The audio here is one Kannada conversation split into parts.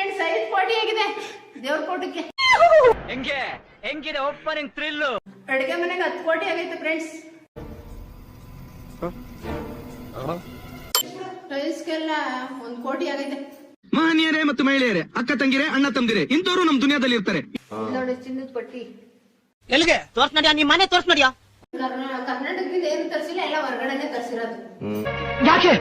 ಫ್ರೆಂಡ್ಸ್ 5 ಕೋಟಿ ಆಗಿದೆ ದೇವ್ರ ಕೋಟಕ್ಕೆ. ಹೆಂಗಿದೆ ಓಪನಿಂಗ್ ಥ್ರಿಲ್. ಅಡಿಗೆ ಮನೆಗೆ 10 ಕೋಟಿ ಆಗೈತೆ ಫ್ರೆಂಡ್ಸ್. ಟೈಲ್ಸ್ಗೆಲ್ಲ 1 ಕೋಟಿ ಆಗೈತೆ. ಮಹನೀಯರೇ ಮತ್ತು ಮಹಿಳೆಯರೇ, ಅಕ್ಕ ತಂಗಿರೇ, ಅಣ್ಣ ತಮ್ಮದಿರೇ, ಇಂಥವ್ರು ನಮ್ ದುನಿಯಾದಲ್ಲಿ ಇರ್ತಾರೆ. ನೋಡಿ ಚಿನ್ನದ ಪಟ್ಟಿ ಎಲ್ಲಿಗೆ ತೋರ್ಸ್ ನಡಿಯಾ, ನಿಮ್ ಮನೆ ತೋರ್ಸ್ ನಡಿಯಾ. ಕರ್ನಾಟಕದಿಂದ ಏನು ತರಿಸಿಲ್ಲ, ಎಲ್ಲ ಹೊರಗಡೆನೆ ತರಿಸಿರೋದು. ಯಾಕೆ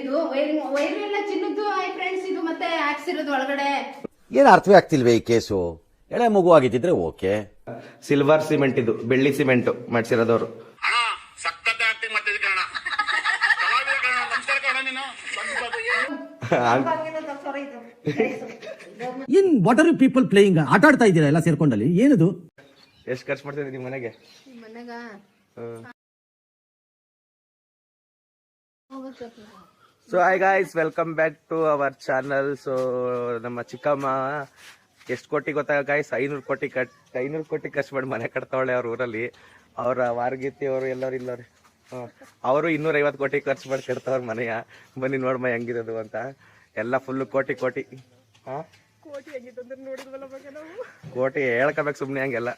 ಇದು ವೈರ್ ಎಲ್ಲ ಚಿನ್ನದ್ದು ಫ್ರೆಂಡ್ಸ್. ಇದು ಮತ್ತೆ ಹಾಕ್ಸಿರೋದು ಒಳಗಡೆ. ಏನು ಅರ್ಥವೇ ಆಗ್ತಿಲ್ವೇ ಈ ಕೇಸು? ಎಳೆ ಮಗು ಆಗಿದ್ದಿದ್ರೆ ಓಕೆ. ಸಿಲ್ವರ್ ಸಿಮೆಂಟ್, ಇದು ಬೆಳ್ಳಿ ಸಿಮೆಂಟ್ ಮಾಡ್ಸಿರೋದವ್ರು. ಏನ್ what are you people playing? ಆಟ ಆಡ್ತಾ ಇದ್ದೀರಾ ಎಲ್ಲ ಸೇರ್ಕೊಂಡಲ್ಲಿ? ಏನದು? ಎಷ್ಟು ಖರ್ಚು ಮಾಡ್ತಿದ್ರಿ ನಿಮ್ ಮನೆಗೆ? So hi guys, welcome back to our channel. So ನಮ್ಮ ಚಿಕ್ಕಮ್ಮ ಎಷ್ಟು ಕೋಟಿ ಗೊತ್ತಾ ಗಾಯ್ಸ್? 500 ಕೋಟಿ ಖರ್ಚು ಮಾಡಿ ಮನೆ ಕಟ್ತಾವಳೆ ಅವ್ರ ಊರಲ್ಲಿ. ಅವ್ರ ವಾರ್ಗೀತಿ ಅವರು ಎಲ್ಲರೂ ಇಲ್ಲವ್ರಿ. ಅವರು 250 ಕೋಟಿ ಖರ್ಚು ಮಾಡಿ ಕಟ್ತಾವ್ರ ಮನೆಯ. ಬನ್ನಿ ನೋಡ್ಮ ಹೆಂಗಿರೋದು ಅಂತ. ಎಲ್ಲ ಫುಲ್ ಕೋಟಿ. ಕೋಟಿ ಹೇಳ್ಕೋಬೇಕು ಸುಮ್ನೆ ಹಂಗೆಲ್ಲ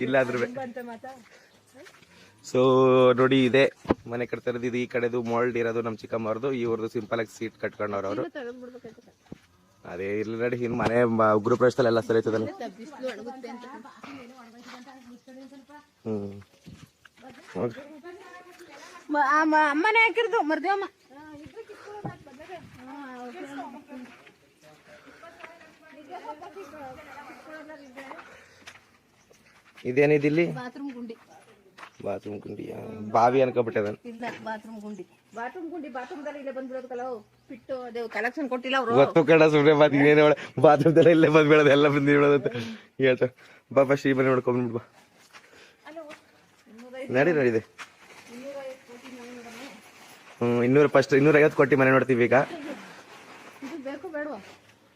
ಇಲ್ಲಾದ್ರೂ. ಸೊ ನೋಡಿ, ಇದೆ ಮನೆ ಕಟ್ತಾ ಇರೋದು. ಇದು ಈ ಕಡೆದು ಮೋಲ್ಡ್ ಇರೋದು ನಮ್ ಚಿಕ್ಕಮ್ಮ ಅವ್ರದ್ದು. ಇವ್ರದ್ದು ಸಿಂಪಲ್ ಆಗಿ ಸೀಟ್ ಕಟ್ಕೊಂಡವ್ರ ಅವರು. ಅದೇ ಇರ್ಲಿ ನೋಡಿ, ಇನ್ ಮನೆ ಗೃಹ ಪ್ರವೇಶದಲ್ಲಿ ಎಲ್ಲ ಸರಿತದಲ್ಲ. ಅಮ್ಮನೇ ಹಾಕಿರೋದು ಮರ್ದೇವಮ್ಮ. ಇದೇನಿದಿಲ್ಲಿ? ಬಾತ್ರೂಮ್ ಗುಂಡಿ. ಬಾವಿ ಅನ್ಕೋಬಿಟ್ಟೆ. ಬಾತ್ರೂಮ್ ಗುಂಡಿ ಬಾತ್ರೂಮ್ದಲ್ಲಿ ಇಲ್ಲೇ ಬಂದ್ಬಿಡೋದಲ್ಲ. ಪಿಟ್ಟು ಅದೇ ಕಲೆಕ್ಷನ್ ಕೊಟ್ಟಿಲ್ಲ ಅವರು. ಗೊತ್ತು ಕಡ ಸುಮ್ನೆ ಮಾತು. ಇನ್ನೇನು ಬಾತ್ರೂಮ್ದೆಲ್ಲ ಇಲ್ಲೇ ಬಂದ್ಬಿಡೋದು, ಎಲ್ಲ ಬಂದು ಬೀಳೋದಂತ ಹೇಳ್ತ. ಬಾಬಾ ಶ್ರೀ ಮನೆ ನೋಡ್ಕೊಂಡ್ ಬಾ. ನಡಿದೆ. 250 ಕೋಟಿ ಮನೆ ನೋಡ್ತೀವಿ ಈಗ.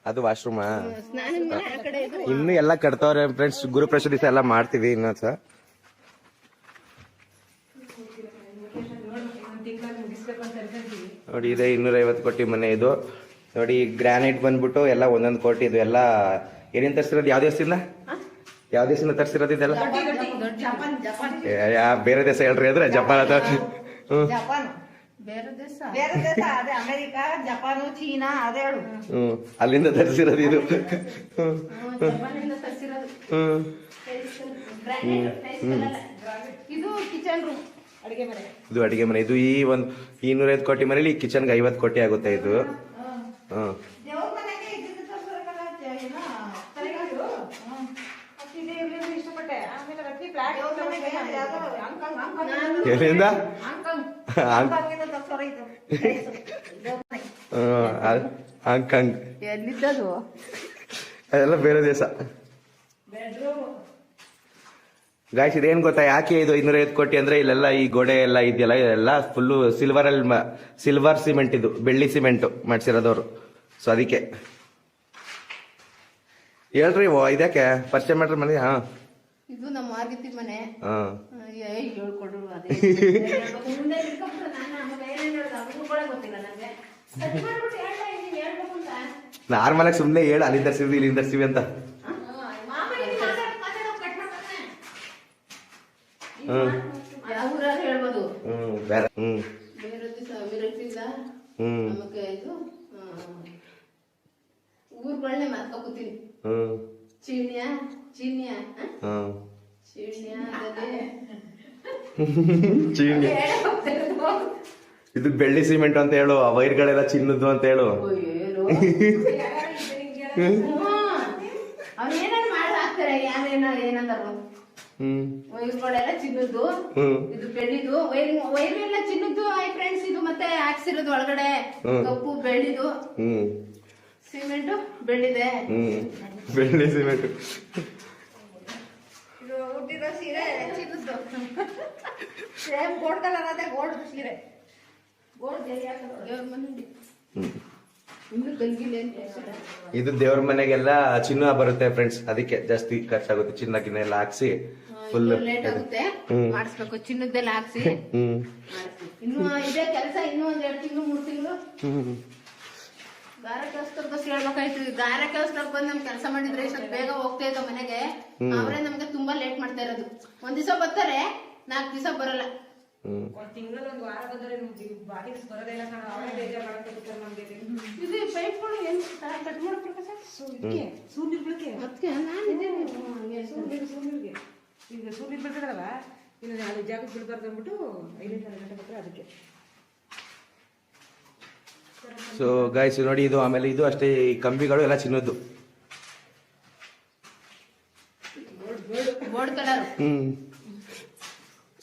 ಅದು ವಾಶ್ರೂಮ್. ಇನ್ನು ಎಲ್ಲ ಕಟ್ತವ್ರೆ ಫ್ರೆಂಡ್ಸ್. ಗುರುಪ್ರವೇಶ ದಿವಸ ಎಲ್ಲ ಮಾಡ್ತೀವಿ ಇನ್ನೊಂದ್ ಸಹ. ನೋಡಿ, ಇದೆ 250 ಕೋಟಿ ಮನೆ ಇದು. ನೋಡಿ, ಗ್ರಾನೈಟ್ ಬಂದ್ಬಿಟ್ಟು ಎಲ್ಲ 1 ಕೋಟಿ. ಇದು ಎಲ್ಲ ಏನೇನ್ ತರಿಸಿರೋದು? ಯಾವ ದೇಶದಿಂದ ತರಿಸಿರೋದು ಇದೆಲ್ಲ? ಬೇರೆ ದೇಶ ಹೇಳ್ರಿ ಅಂದ್ರೆ ಜಪಾನ್ ಅಥವಾ ಅಲ್ಲಿಂದ ತರಿಸಿರೋದು ಇದು. ಇದು ಅಡಿಗೆ ಮನೆ. ಇದು ಈ ಒಂದು 250 ಕೋಟಿ ಮನೇಲಿ ಕಿಚನ್ಗೆ 50 ಕೋಟಿ ಆಗುತ್ತೆ ಇದು. ಎಲ್ಲಿಂದ? ಹಾಂಗ್ಕಾಂಗ್. ಅದೆಲ್ಲ ಬೇರೆ ದೇಶ. ಗಾಯ್ಸ್, ಇದೇನ್ ಗೊತ್ತಾ ಯಾಕೆ ಇದು 250 ಕೋಟಿ ಅಂದ್ರೆ? ಇಲ್ಲೆಲ್ಲ ಈ ಗೋಡೆ ಎಲ್ಲ ಇದೆಯಲ್ಲ, ಇದೆಲ್ಲ ಫುಲ್ಲು ಸಿಲ್ವರ್ ಸಿಮೆಂಟ್, ಇದು ಬೆಳ್ಳಿ ಸಿಮೆಂಟ್ ಮಾಡ್ಸಿರೋದವ್ರು. ಸೊ ಅದಕ್ಕೆ ಹೇಳ್ರಿ, ಇದಕ್ಕೆ ಪರಿಚಯ ಮಾಡ್ರಿ ಮನೆ. ಇದು ನಮ್ಮ ಮಾರ್ಗಿತಿ ಮನೆ. ಹೇಳ್ಕೊಡ್ರು ನಾರ್ಮಲ್ ಆಗಿ ಸುಮ್ನೆ ಹೇಳು, ಅಲ್ಲಿಂದ ತರ್ಸಿದ್ವಿ ಇಲ್ಲಿಂದ ತರ್ಸಿವಿ ಅಂತ. ಹೇಳ್ಬೋದು. ಬೇರೆ ಊರ್ಗಳನ್ನೇ ಮಾತ್ಕೊತೀನಿ. ಚೀಣ್ಯ ಇದು ಬೆಳ್ಳಿ ಸಿಮೆಂಟ್ ಅಂತ ಹೇಳು. ಆ ವೈರ್ಗಳೆಲ್ಲ ಚಿನ್ನದ್ದು ಅಂತ ಹೇಳು. ಅವ್ರೇನೇನ್ ಮಾಡಿ ಹಾಕ್ತಾರೆ, ಏನಂದ್ರು ವೈರ್ಗಳೆಲ್ಲ ಚಿನ್ನದ್ದು. ಇದು ಬೆಳ್ಳಿದು. ವೈರ್ ಎಲ್ಲ ಚಿನ್ನದ್ದು ಫ್ರೆಂಡ್ಸ್. ಇದು ಮತ್ತೆ ಹಾಕ್ಸಿರೋದು ಒಳಗಡೆ ಕಪ್ಪು ಬೆಳ್ಳಿದು. ಸಿಮೆಂಟ್ ಬೆಳ್ಳಿದೆ. ಬೆಳ್ಳಿ ಸಿಮೆಂಟ್. ಇದು ಹುಟ್ಟಿರೋ ಸೀರೆ ಚಿನ್ನದ್ದು. ಸೇಮ್ ಗೋಲ್ಡ್ ಕಲರ್ ಅದೇ ಗೋಲ್ಡ್ ಸೀರೆ. ಗೋಲ್ಡ್ ದೇವ್ರ ಮನೆ. ಇದು ದೇವ್ರ ಮನೆಗೆಲ್ಲ ಚಿನ್ನ ಬರುತ್ತೆ ಫ್ರೆಂಡ್ಸ್. ಅದಕ್ಕೆ ಜಾಸ್ತಿ ಖರ್ಚಾಗುತ್ತೆ. ಚಿನ್ನ ಗಿನ್ನ ಎಲ್ಲ ಹಾಕ್ಸಿ ಫುಲ್ ಲೇಟ್ ಆಗುತ್ತೆ ಮಾಡಿಸ್ಬೇಕು. ಚಿನ್ನದ್ದೆಲ್ಲ ಹಾಕ್ಸಿ ಇನ್ನು ಇದೇ ಕೆಲಸ. ಇನ್ನೂ 1 2 ತಿಂಗಳು 3 ತಿಂಗಳು ಗಾರೆ ಕೆಲಸದವ್ರ ಬಸ್ ಹೇಳ್ಬೇಕಾಯ್ತು. ಗಾರೆ ಕೆಲಸದವ್ರು ಬಂದು ನಮ್ ಕೆಲಸ ಮಾಡಿದ್ರೆ ಸ್ವಲ್ಪ ಬೇಗ ಹೋಗ್ತಾ ಇದ್ದೋ ಮನೆಗೆ. ಅವರೇ ನಮ್ಗೆ ತುಂಬಾ ಲೇಟ್ ಮಾಡ್ತಾ ಇರೋದು. ಒಂದ್ ದಿವಸ ಬರ್ತಾರೆ, 4 ದಿವಸ ಬರಲ್ಲ. ಇದು ಪೈಪ್ಗಳು ಏನ್ ಕಟ್ ಮಾಡ್ಬೇಕು ಈಗ ಸೂರ್ಯ ಬಿಡ್ತಾರಲ್ಲ, ಇನ್ನು ಅದು ಜಾಗಕ್ಕೆ ಬಿಡ್ಬಾರ್ದು ಅಂದ್ಬಿಟ್ಟು 5-6 ಗಂಟೆ ಬರ್ತಾರೆ ಅದಕ್ಕೆ. ಸೊ ಗೈಸ್ ನೋಡಿ, ಇದು ಆಮೇಲೆ ಇದು ಅಷ್ಟೇ, ಈ ಕಂಬಿಗಳು ಎಲ್ಲ ಚಿನ್ನದ್ದು. Board colour.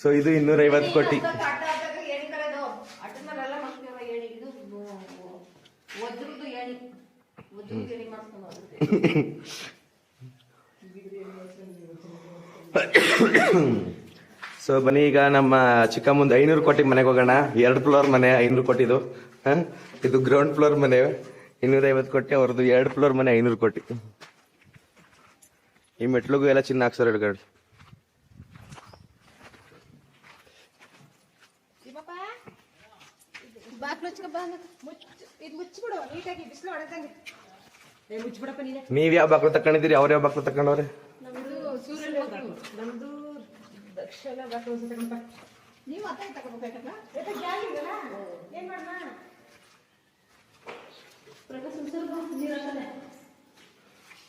ಸೊ ಇದು 250 ಕೋಟಿ. ಸೊ ಬನ್ನಿ, ಈಗ ನಮ್ಮ ಚಿಕ್ಕಮ್ಮಂದು 500 ಕೋಟಿ ಮನೆಗೆ ಹೋಗೋಣ. 2 ಫ್ಲೋರ್ ಮನೆ, 500 ಕೋಟಿದು. ಇದು ಗ್ರೌಂಡ್ ಫ್ಲೋರ್ ಮನೆ 250 ಕೋಟಿ, ಅವ್ರದ್ದು 2 ಫ್ಲೋರ್ ಮನೆ 500 ಕೋಟಿ. ಈ ಮೆಟ್ಲಿಗೂ ಎಲ್ಲ ಚಿನ್ನ ಹಾಕ್ಸೋರು ಎಡಗಡೆ. ನೀವ್ ಯಾವ ಬಾಕ್ಲು ತಕೊಂಡಿದ್ದೀರಿ? ಅವ್ರ ಯಾವ ಬಾಕ್ಲು ತಕೊಂಡವ್ರೆ? ನಮ್ದು ದಕ್ಷಿಣ ಬಾಕಿ ತಗೊಂಡ ನೀವು ಅತ್ತೆ ತಗೋಬೇಕಲ್ಲ. ಏನ್ ಮಾಡೋಣ?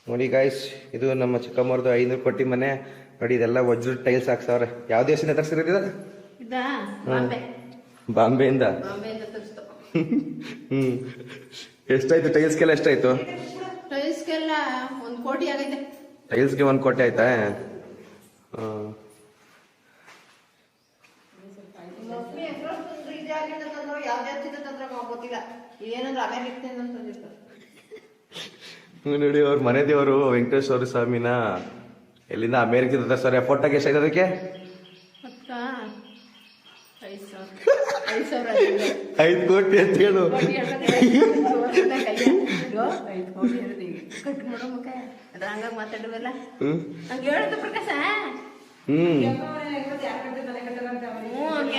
ನೋಡಿ ಗಾಯ್ಸ್, ಇದು ನಮ್ಮ ಚಿಕ್ಕಮ್ಮವ್ರದ್ದು 500 ಕೋಟಿ ಮನೆ. ನೋಡಿ, ಇದೆಲ್ಲ ವಜ್ರ ಟೈಲ್ಸ್ ಹಾಕ್ಸವ್ರೆ. ಯಾವ ದೇಶದಿಂದ ತರ್ಸಿರೋದು? ಇದಾ ಬಾಂಬೆ. ಬಾಂಬೆಯಿಂದ. ಬಾಂಬೆಯಿಂದ ತರಿಸ್ತು. ಎಷ್ಟಾಯ್ತು ಟೈಲ್ಸ್ಗೆಲ್ಲ? ಎಷ್ಟಾಯ್ತು ಟೈಲ್ಸ್ಗೆಲ್ಲ 1 ಕೋಟಿ ಆಗೈತೆ. ಟೈಲ್ಸ್ಗೆ 1 ಕೋಟಿ ಆಯ್ತಾ? ನೋಡಿ, ಅವ್ರ ಮನೆ ದೇವರು ವೆಂಕಟೇಶ್ವರ ಸ್ವಾಮಿನ ಎಲ್ಲಿಂದ ಅಮೇರಿಕದಿಂದ ತರ್ಸಾರೆ. ಫೋಟೋಗೆ ಎಷ್ಟಾಯ್ತು ಅದಕ್ಕೆ? 5 ಕೋಟಿ ಅಂತ ಹೇಳು. ಮಾತಾಡುವಲ್ಲ ಹಂಗ ಹೇಳುದು ಪ್ರಕಾಶ.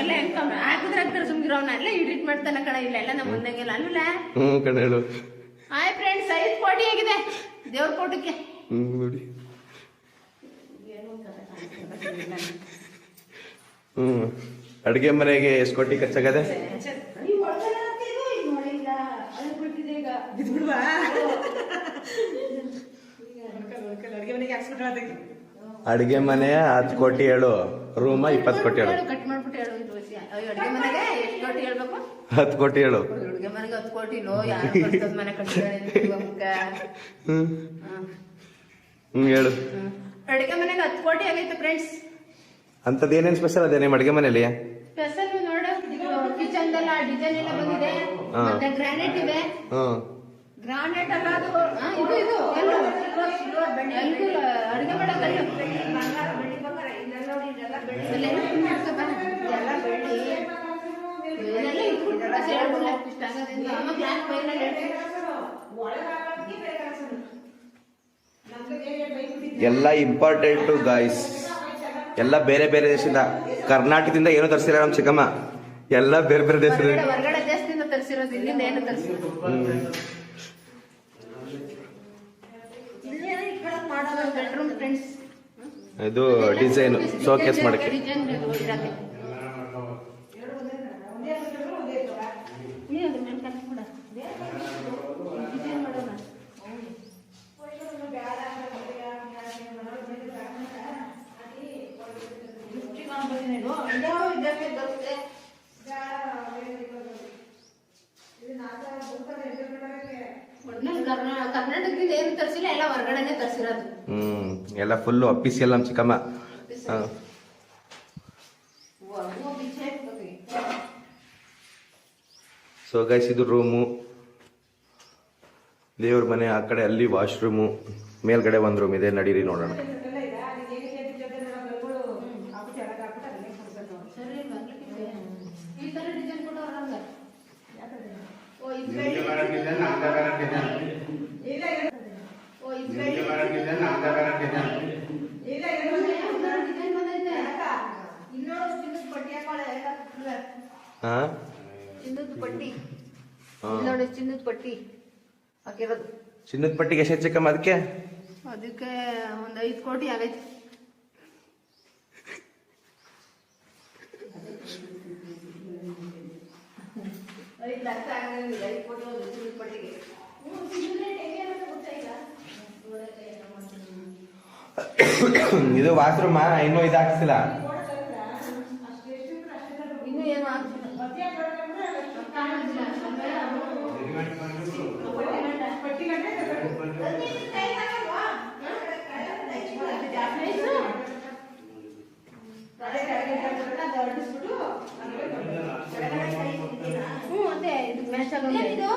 ಎಲ್ಲ ಹೆಂಗ್ ಹಾಕಿದ್ರೆ ಆಗ್ತಾರೆ ಸುಮ್ಗಿರೋ. ಅವನ್ನೆಲ್ಲ ಎಡಿಟ್ ಮಾಡ್ತಾನ ಕಣ. ಇಲ್ಲ ಎಲ್ಲ ನಮ್ಮ ಮುಂದೆಗೆಲ್ಲ ಅಲ್ವಲ್ಲ. ಕಣ ಹೇಳು. ಹಾಯ್ ಫ್ರೆಂಡ್ಸ್, 5 ಕೋಟಿ ಆಗಿದೆ ದೇವ್ರ ಕೋಟಕ್ಕೆ. ನೋಡಿ, ಅಡ್ಗೆ ಮನೆಗೆ ಎಷ್ಟು ಕೋಟಿ ಖರ್ಚಾಗದೆ? ಅಡ್ಗೆ ಮನೆ 10 ಕೋಟಿ ಹೇಳು, ರೂಮ 20 ಕೋಟಿ ಹೇಳು. ಕಟ್ ಮಾಡ್ಬಿಟ್ಟು ಹೇಳು. ಅಡ್ಗೆ ಮನೆಗೆ ಎಷ್ಟು ಕೋಟಿ ಹೇಳ್ಬೇಕು? 10 ಕೋಟಿ ಹೇಳು. ಅಡ್ಗೆ ಮನೆಗೆ 10 ಕೋಟಿ ಲೋ. ಯಾರು ಮನೆ ಕಟ್ಟಿದ್ದಾರೆ? ಹೇಳು. ಅಡ್ಗೆ ಮನೆಗೆ 10 ಕೋಟಿ ಆಗೈತೆ ಫ್ರೆಂಡ್ಸ್. ಅಂತದ್ ಏನೇನ್ ಸ್ಪೆಷಲ್ ಅದೇ ನಿಮ್ಮ ಅಡ್ಗೆ ಮನೇಲಿ? ಸ್ಪೆಷಲ್ ನೋಡು, ಕಿಚನ್ ಎಲ್ಲ ಡಿಸೈನ್ ಎಲ್ಲ ಬಂದಿದೆ. ಮತ್ತೆ ಗ್ರಾನೈಟ್ ಇದೆ. ಗ್ರಾನೈಟ್ ಅಲ್ಲ ಅದು, ಇದು ಇದು ಎಲ್ಲ ಅಡುಗೆ ಮಾಡೋ ಕಲ್ಲು. ಎಲ್ಲ ಇಂಪಾರ್ಟೆಂಟು ಗಾಯ್ಸ್. ಎಲ್ಲ ಬೇರೆ ಬೇರೆ ದೇಶದಿಂದ, ಕರ್ನಾಟಕದಿಂದ ಏನು ತರಿಸಿಲ್ಲ ನಮ್ಮ ಚಿಕ್ಕಮ್ಮ. ಎಲ್ಲ ಬೇರೆ ಬೇರೆ ದೇಶದ, ಹೊರಗಡೆ ದೇಶದಿಂದ ತರಿಸಿರೋದು, ಇಲ್ಲಿಂದ ಏನು ತರಿಸಿರೋದು. Bedroom friends. ಇದು ಡಿಸೈನ್ ಶೋಕೇಸ್ ಮಾಡಕ್ಕೆ. ಡಿಸೈನ್ ಕರ್ನಾಟಕದಿಂದ ಏನು ತರಿಸಿಲ್ಲ, ಎಲ್ಲ ಹೊರಗಡೆನೆ ತರಿಸಿರೋದು. ಎಲ್ಲ ಫುಲ್ಲು ಅಫಿಸಿಯಲ್ ನಮ್ಮ ಚಿಕ್ಕಮ್ಮ. ಸೊ ಗೈಸ್, ಇದು ರೂಮು, ದೇವ್ರ ಮನೆ. ಆ ಕಡೆ ಅಲ್ಲಿ ವಾಶ್ರೂಮು, ಮೇಲ್ಗಡೆ 1 ರೂಮ್ ಇದೆ. ನಡೀರಿ ನೋಡೋಣ. ಇಲ್ಲಿ ನೋಡಿ ಚಿನ್ನದ ಪಟ್ಟಿ ಹಾಕಿರೋದು. ಚಿನ್ನದ ಪಟ್ಟಿಗೆ ಎಷ್ಟು ಚಿಕ್ಕಮ್ಮ ಅದಕ್ಕೆ? ಅದಕ್ಕೆ ಒಂದ್ 5 ಕೋಟಿ ಆಗೈತೆ. ಇದು ವಾಶ್ರೂಮ್ ಇನ್ನೂ ಇದು ಹಾಕ್ಸಿಲ್ಲ. ಇನ್ನು ಏನು ಆಗ್ತಿಲ್ಲ. ಅದೇ ಇದು ಮ್ಯಾಚ್ ಆಗೋದು.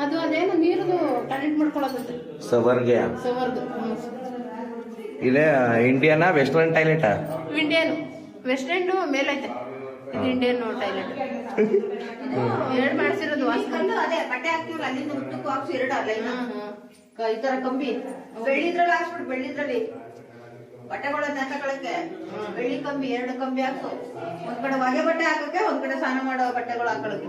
ಅದು ಅದೇನು ನೀರದು ಕನೆಕ್ಟ್ ಮಾಡ್ಕೊಳ್ಳೋದಂತೆ ಸವರ್ಗೆ ಸವರ್ದು. ಇಲ್ಲೇ Indian western toilet? Indian western ಮೇಲೈತೆ, ಇದು ಇಂಡಿಯನ್ ಟಾಯ್ಲೆಟ್. ಎರಡು ಮಾಡಿಸಿರೋದು ವಾಸ್ಕೊಂಡು. ಅದೇ ಬಟ್ಟೆ ಹಾಕ್ತಿವ್ರ ಅಲ್ಲಿಂದ ಉದ್ದಕ್ಕೂ ಹಾಕ್ಸಿ 2 ಅಲ್ಲ ಈ ತರ ಕಂಬಿ ಬೆಳ್ಳಿದ್ರಲ್ಲಿ ಹಾಕ್ಸ್ಬಿಟ್ಟು ಬೆಳ್ಳಿದ್ರಲ್ಲಿ ಬಟ್ಟೆಗಳ ನೆತಗಳಕ್ಕೆ ಬೆಳ್ಳಿ ಕಂಬಿ 2 ಕಂಬಿ ಹಾಕ್ಸು. ಒಂದ್ ಕಡೆ ಹೊಗೆ ಬಟ್ಟೆ ಹಾಕಕ್ಕೆ, ಒಂದ್ ಕಡೆ ಸ್ನಾನ ಮಾಡೋ ಬಟ್ಟೆಗಳು ಹಾಕೊಳ್ಳೋಕೆ.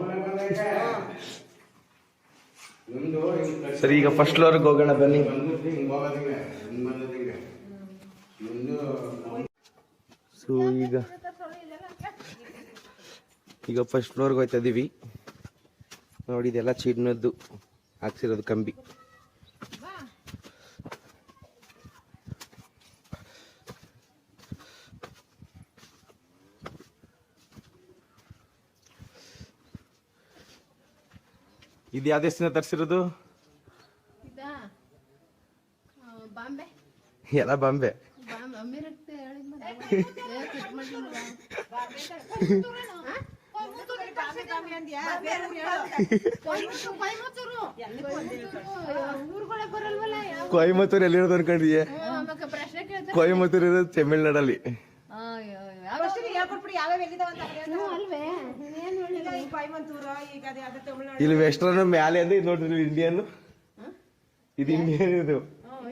ಸರಿ, ಈಗ ಫಸ್ಟ್ ಫ್ಲೋರ್ಗೆ ಹೋಗೋಣ ಬನ್ನಿ. ಸೊ ಈಗ ಫಸ್ಟ್ ಫ್ಲೋರ್ಗೆ ಹೋಗ್ತಾ ಇದೀವಿ. ನೋಡಿ, ಇದೆಲ್ಲ ಚಿನ್ನದ್ದು ಹಾಕ್ಸಿರೋದು ಕಂಬಿ. ಇದು ಯಾವ ದೇಶದಿಂದ ತರಿಸಿರೋದು? ಇದಾ ಬಾಂಬೆ. ಎಲ್ಲ ಬಾಂಬೆ. ಅಮೀರಕ್ಕೆ ಕೊಯಮತ್ತೂರು ಎಲ್ಲಿರೋದು ಅನ್ಕೊಂಡಿದ್ಯೆ? ಪ್ರಶ್ನೆ ಕೇಳ್ತಾರೆ. ಕೊಯಮತ್ತೂರು ಇರೋದು ತಮಿಳ್ನಾಡಲ್ಲಿ. ಹೇಳ್ಕೊಟ್ಬಿಡಿ ಯಾವ್ಯಾವ ಎಲ್ಲಿದಾವಂತ. ಅಲ್ವೇ ಈ ಕೊಯಮತ್ತೂರು, ಈಗ ಅದೇ ಅದೇ ತಮಿಳ್ನಾಡು. ಇಲ್ಲಿ ವೆಸ್ಟರ್ನ್ ಮ್ಯಾಲೆ ಅಂದ್ರೆ ಇದು ನೋಡ್ರಿ ಇಂಡಿಯನ್. ಇದು ಇಂಡಿಯನ್ ಇದು.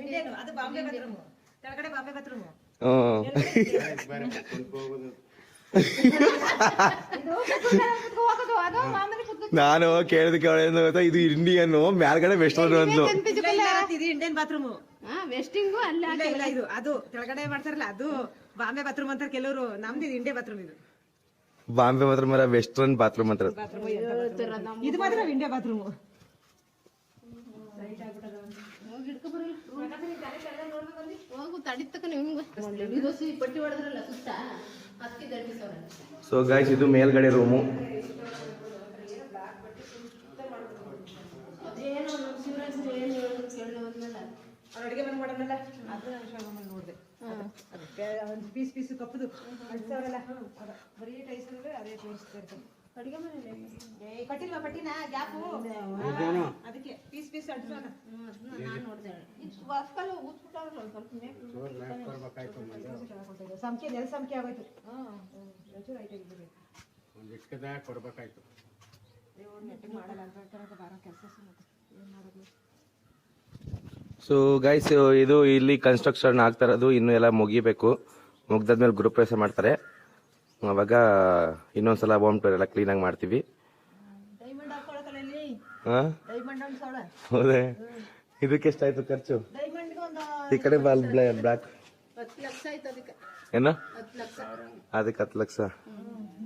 ಇಂಡಿಯನ್ ಅದು ಬಾಂಬೆ ಬಾತ್ರೂಮ್, ಕೆಳಗಡೆ ಬಾಂಬೆ ಬಾತ್ರೂಮ್. ನಾನು ಕೇಳಿದಕ್ಕೆ ಗೊತ್ತಾ, ಇದು ಇಂಡಿಯನ್ ಮ್ಯಾಲ್ಗಡೆ ವೆಸ್ಟರ್ನ್ ಅಂದ್ಲು. ಇದು ಇಂಡಿಯನ್ ಬಾತ್ರೂಮ್. ವೆಸ್ಟಿಂಗು ಅಲ್ಲ. ಇಲ್ಲ ಇದು ಅದು ಕೆಳಗಡೆ ಮಾಡ್ತಾರಲ್ಲ ಅದು ಬಾಂಬೆ ಬಾತ್ರೂಮ್ ಅಂತಾರೆ ಕೆಲವರು. ನಮ್ದು ಇದು ಇಂಡಿಯಾ ಬಾತ್ರೂಮ್. ಇದು ಬಾಂಬೆ ಬಾತ್ರೂಮ್ ಅಲ್ಲ, ವೆಸ್ಟರ್ನ್ ಬಾತ್ರೂಮ್ ಅಂತಾರೆ. ಇದು ಮಾತ್ರ ಇಂಡಿಯಾ ಬಾತ್ರೂಮ್. ಹೋಗು ತಡಿತಕ್ಕ ನಿಮ್ಗೆ ಪಟ್ಟಿ ಹೊಡೆದ್ರಲ್ಲ ಸುತ್ತ ಅದಕ್ಕೆ ದಂಡಿಸೋರ. ಸೊ ಗೈಸ್, ಇದು ಮೇಲ್ಗಡೆ ರೂಮು. ಅದೇನೋ ನಮ್ಮ ಶಿವರಾಜ್ ಏನು ಕೇಳಿ ಹೋದ್ಮೇಲೆ ಅವ್ರು ಅಡುಗೆ ಮನೆ ಮಾಡೋಣಲ್ಲ, ಅದು ನಾನು ಶಾಗಮಲ್ಲಿ ನೋಡಿದೆ. ಒಂದು ಪೀಸ್ ಕಪ್ಪದು ಅಡ್ಸವ್ರಲ್ಲ, ಬರೀ ಟೈಸಲ್ಲಿ ಅದೇ ತೋರಿಸ್ತಾ ಇರ್ತಾರೆ. ಅಡುಗೆ ಮನೆ ಕಟ್ಟಿಲ್ವ ಪಟ್ಟಿನ ಗ್ಯಾಪು, ಅದಕ್ಕೆ ಪೀಸ್ ಅಡ್ಸೋಣ. ನಾನು ನೋಡಿದೆ ಹೊಸ್ಕಲ್ಲು ಊದ್ಬಿಟ್ಟವ್ರಲ್ಲ ಒಂದ್ ಸ್ವಲ್ಪ ಸಂಖ್ಯೆ ನೆಲ ಸಂಖ್ಯೆ ಆಗೋಯ್ತು. ಕೊಡ್ಬೇಕಾಯ್ತು. ಮಾಡಲ್ಲ ಅಂತ ಬಾರೋ ಕೆಲಸ ಏನು ಮಾಡೋದು. ಸೊ ಗೈಸ್, ಇದು ಇಲ್ಲಿ ಕನ್ಸ್ಟ್ರಕ್ಷನ್ ಆಗ್ತಾ ಇರೋದು. ಇನ್ನು ಎಲ್ಲ ಮುಗಿಬೇಕು. ಮುಗ್ದಾದ್ಮೇಲೆ ಗ್ರೂಪ್ ಪ್ರವೇಶ ಮಾಡ್ತಾರೆ. ಅವಾಗ ಇನ್ನೊಂದ್ಸಲ ಹೋಮ್ ಟೂರ್ ಎಲ್ಲ ಕ್ಲೀನ್ ಆಗಿ ಮಾಡ್ತೀವಿ. ಡೈಮಂಡ್ ಹಾಕೊಳಕಲ್ಲ ಇಲ್ಲಿ. ಡೈಮಂಡ್ ಅನ್ಸೋಳ. ಹೌದೇ? ಇದಕ್ಕೆ ಎಷ್ಟಾಯ್ತು ಖರ್ಚು? ಡೈಮಂಡ್ಗೆ ಒಂದು ಈ ಕಡೆ ಬ್ಲಾಕ್ 10 ಲಕ್ಷ ಆಯ್ತು ಅದಕ್ಕೆ. ಏನು? 10 ಲಕ್ಷ ಅದಕ್ಕೆ 10 ಲಕ್ಷ.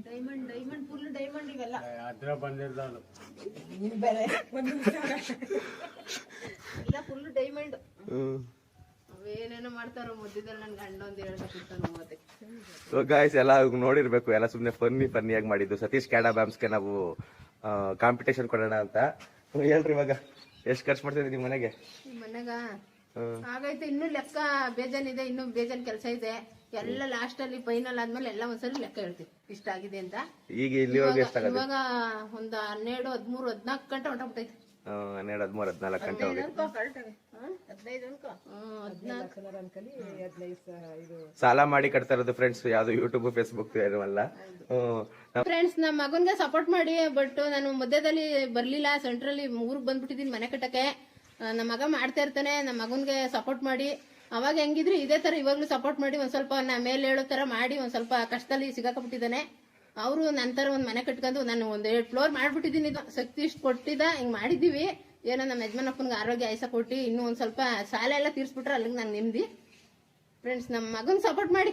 ಡೈಮಂಡ್ ಫುಲ್ ಡೈಮಂಡ್ ಇವೆಲ್ಲ. ಅದ್ರ ಬಂದಿರ್ತಾವ ಬೇರೆ ಇಲ್ಲ ಫುಲ್ ಡೈಮಂಡ್. ಅವೇನೇನೋ ಮಾಡ್ತಾರೋ ಮಧ್ಯದಲ್ಲಿ ನನ್ ಗಂಡ ಒಂದ್ ಹೇಳ್ಕೊಟ್ಟಿರ್ತಾನೆ ಮತ್ತೆ. ಸೊ ಗಾಯ್ಸ್, ಎಲ್ಲ ನೋಡಿರ್ಬೇಕು. ಎಲ್ಲ ಸುಮ್ಮನೆ ಫನ್ನಿಯಾಗಿ ಮಾಡಿದ್ದು. ಸತೀಶ್ ಕ್ಯಾಡಾ ಬ್ಯಾಮ್ಸ್ಗೆ ನಾವು ಕಾಂಪಿಟೇಷನ್ ಕೊಡೋಣ ಅಂತ. ಹೇಳ್ರಿ, ಇವಾಗ ಎಷ್ಟು ಖರ್ಚು ಮಾಡ್ತಿದ್ರಿ ನಿಮ್ಮ ಮನೆಗೆ? ಮನೆಗ ಆಗೈತೆ. ಇನ್ನು ಲೆಕ್ಕ ಬೇಜಾನಿದೆ, ಇನ್ನು ಬೇಜಾನ್ ಕೆಲಸ ಇದೆ. ಎಲ್ಲ ಲಾಸ್ಟ್ ಅಲ್ಲಿ ಫೈನಲ್ ಆದ್ಮೇಲೆ ಎಲ್ಲ ಒಂದ್ಸರಿ ಲೆಕ್ಕ ಹೇಳ್ತೀವಿ ಇಷ್ಟ ಆಗಿದೆ ಅಂತ. ಈಗ ಇಲ್ಲಿವರೆಗೆ ಎಷ್ಟಾಗುತ್ತೆ? ಇವಾಗ ಒಂದ್ 12, 13, 14 ಗಂಟೆ ಹೊಂಟೋಗ್ಬಿಟ್ಟೈತೆ. 12, 13, 14 ಗಂಟೆ ಹೋಗಿ 15 ಅನ್ಕೋ. 15 ಸಾಲ ಮಾಡಿ ಕಟ್ತಾ ಇರೋದು ಫ್ರೆಂಡ್ಸ್. ಯಾವ್ದು ಯೂಟ್ಯೂಬ್ ಫೇಸ್ಬುಕ್ ಏನೂ ಅಲ್ಲ. ಫ್ರೆಂಡ್ಸ್, ನಮ್ಮ ಮಗನ್ಗೆ ಸಪೋರ್ಟ್ ಮಾಡಿ. ಬಟ್ ನಾನು ಮಧ್ಯದಲ್ಲಿ ಬರ್ಲಿಲ್ಲ. ಸೆಂಟ್ರಲ್ಲಿ ಊರಿಗೆ ಬಂದ್ಬಿಟ್ಟಿದೀನಿ ಮನೆ ಕಟ್ಟಕ್ಕೆ. ನಮ್ಮ ಮಗ ಮಾಡ್ತಾ ಇರ್ತಾನೆ. ನಮ್ಮ ಮಗನ್ಗೆ ಸಪೋರ್ಟ್ ಮಾಡಿ. ಅವಾಗ ಹೆಂಗಿದ್ರಿ ಇದೇ ತರ ಇವಾಗ್ಲೂ ಸಪೋರ್ಟ್ ಮಾಡಿ. ಒಂದ್ ಸ್ವಲ್ಪ ಮೇಲೆ ಹೇಳೋ ತರ ಮಾಡಿ. ಒಂದ್ ಸ್ವಲ್ಪ ಕಷ್ಟದಲ್ಲಿ ಸಿಗಾಕಬಿಟ್ಟಿದ್ದಾನೆ. ಅವರು ನಂತರ ಒಂದ್ ಮನೆ ಕಟ್ಕೊಂಡು ನಾನು ಒಂದ್ 2 ಫ್ಲೋರ್ ಮಾಡ್ಬಿಟ್ಟಿದೀನಿ. ಇದು ಶಕ್ತಿ ಇಷ್ಟು ಕೊಟ್ಟಿದ್ದ ಹಿಂಗ್ ಮಾಡಿದೀವಿ. ಏನೋ ನಮ್ಮ ಯಜಮಾನಪ್ಪನ್ಗೆ ಆರೋಗ್ಯ ಆಯ್ಸ ಕೊಟ್ಟು ಇನ್ನೂ ಒಂದ್ ಸ್ವಲ್ಪ ಸಾಲ ಎಲ್ಲ ತೀರ್ಸ್ಬಿಟ್ರೆ ಅಲ್ಲಿಗೆ ನಂಗೆ ನೆಮ್ಮದಿ. ಫ್ರೆಂಡ್ಸ್ ನಮ್ಮ ಮಗನ್ ಸಪೋರ್ಟ್ ಮಾಡಿ.